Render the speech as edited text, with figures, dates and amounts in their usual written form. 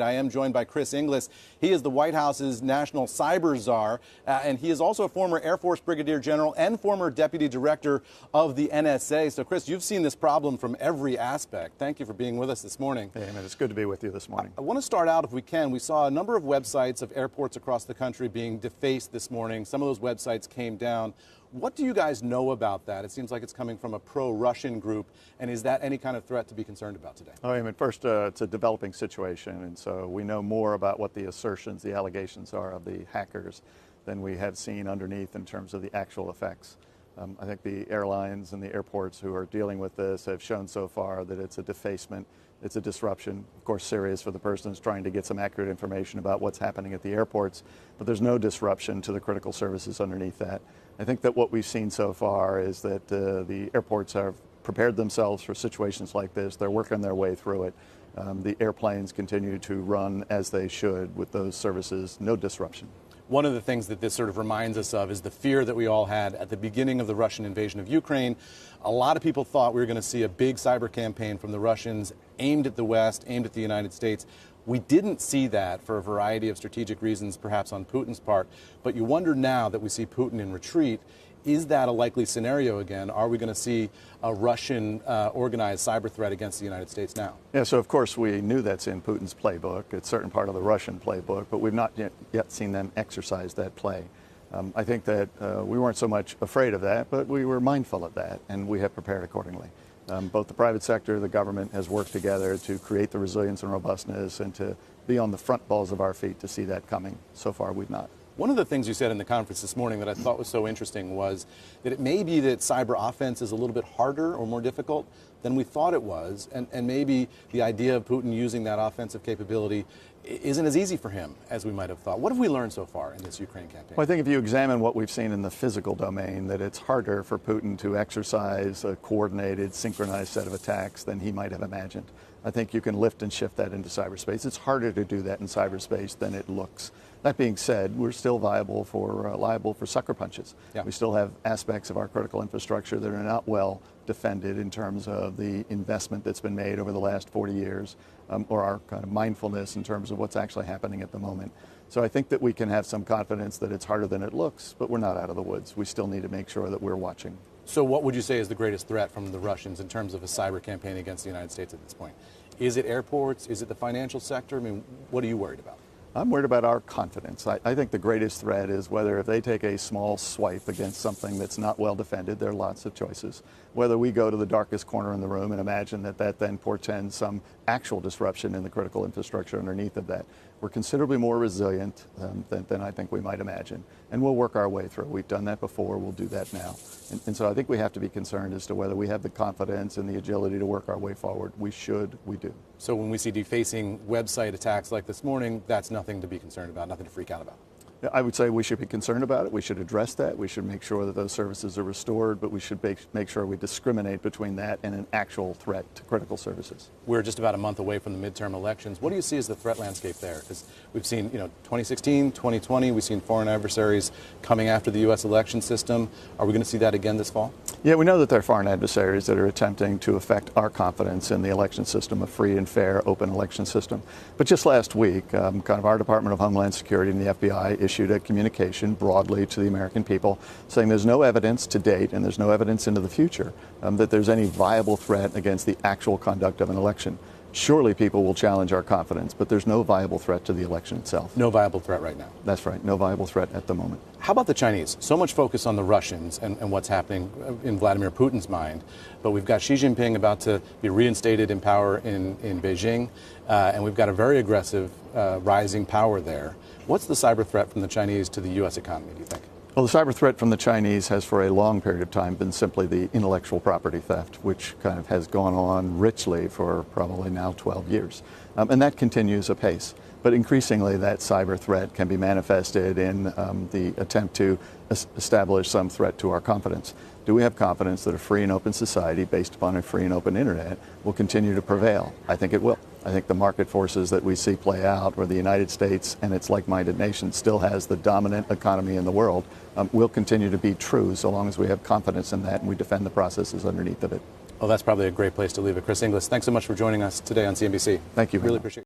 I am joined by Chris Inglis. He is the White House's national cyber czar, and he is also a former Air Force Brigadier General and former Deputy Director of the NSA. So, Chris, you've seen this problem from every aspect. Thank you for being with us this morning. Hey, man, it's good to be with you this morning. I want to start out, if we can. We saw a number of websites of airports across the country being defaced this morning. Some of those websites came down. What do you guys know about that? It seems like it's coming from a pro-Russian group, and is that any kind of threat to be concerned about today? I mean, first, it's a developing situation, and so we know more about what the assertions, the allegations are of the hackers than we have seen underneath in terms of the actual effects. I think the airlines and the airports who are dealing with this have shown so far that it's a defacement, it's a disruption, of course serious for the person who's trying to get some accurate information about what's happening at the airports, but there's no disruption to the critical services underneath that. I think that what we've seen so far is that the airports have prepared themselves for situations like this. They're working their way through it. The airplanes continue to run as they should with those services, no disruption. One of the things that this sort of reminds us of is the fear that we all had at the beginning of the Russian invasion of Ukraine. A lot of people thought we were going to see a big cyber campaign from the Russians aimed at the West, aimed at the United States. We didn't see that for a variety of strategic reasons, perhaps on Putin's part. But you wonder now that we see Putin in retreat, is that a likely scenario again? Are we going to see a Russian organized cyber threat against the United States now? Yeah, so of course we knew that's in Putin's playbook. It's certain part of the Russian playbook, but we've not yet seen them exercise that play. I think that we weren't so much afraid of that, but we were mindful of that, and we have prepared accordingly. Both the private sector, the government has worked together to create the resilience and robustness and to be on the front balls of our feet to see that coming. So far, we've not. One of the things you said in the conference this morning that I thought was so interesting was that it may be that cyber offense is a little bit harder or more difficult than we thought it was, and maybe the idea of Putin using that offensive capability isn't as easy for him as we might have thought. What have we learned so far in this Ukraine campaign? Well, I think if you examine what we've seen in the physical domain, that it's harder for Putin to exercise a coordinated, synchronized set of attacks than he might have imagined. I think you can lift and shift that into cyberspace. It's harder to do that in cyberspace than it looks. That being said, we're still liable for sucker punches. Yeah. We still have aspects of our critical infrastructure that are not well defended in terms of the investment that's been made over the last 40 years, or our kind of mindfulness in terms of what's actually happening at the moment. So I think that we can have some confidence that it's harder than it looks, but we're not out of the woods. We still need to make sure that we're watching. So what would you say is the greatest threat from the Russians in terms of a cyber campaign against the United States at this point? Is it airports? Is it the financial sector? I mean, what are you worried about? I'm worried about our confidence. I think the greatest threat is whether if they take a small swipe against something that's not well defended, there are lots of choices. Whether we go to the darkest corner in the room and imagine that that then portends some actual disruption in the critical infrastructure underneath of that. We're considerably more resilient than I think we might imagine. And we'll work our way through. We've done that before. We'll do that now. And so I think we have to be concerned as to whether we have the confidence and the agility to work our way forward. We should. We do. So when we see defacing website attacks like this morning, that's nothing to be concerned about, nothing to freak out about? I would say we should be concerned about it. We should address that. We should make sure that those services are restored, but we should make sure we discriminate between that and an actual threat to critical services. We're just about a month away from the midterm elections. What do you see as the threat landscape there? Because we've seen, 2016, 2020, we've seen foreign adversaries coming after the U.S. election system. Are we going to see that again this fall? Yeah, we know that there are foreign adversaries that are attempting to affect our confidence in the election system, a free and fair, open election system. But just last week, kind of our Department of Homeland Security and the FBI issued a communication broadly to the American people saying there's no evidence to date and there's no evidence into the future that there's any viable threat against the actual conduct of an election. Surely people will challenge our confidence, but there's no viable threat to the election itself. No viable threat right now. That's right. No viable threat at the moment. How about the Chinese? So much focus on the Russians and what's happening in Vladimir Putin's mind, but we've got Xi Jinping about to be reinstated in power in Beijing, and we've got a very aggressive rising power there. What's the cyber threat from the Chinese to the U.S. economy, do you think? Well, the cyber threat from the Chinese has for a long period of time been simply the intellectual property theft, which kind of has gone on richly for probably now 12 years. And that continues apace. But increasingly, that cyber threat can be manifested in the attempt to establish some threat to our confidence. Do we have confidence that a free and open society based upon a free and open internet will continue to prevail? I think it will. I think the market forces that we see play out, where the United States and its like-minded nations still has the dominant economy in the world, will continue to be true so long as we have confidence in that and we defend the processes underneath of it. Well, that's probably a great place to leave it. Chris Inglis, thanks so much for joining us today on CNBC. Thank you. Really appreciate it.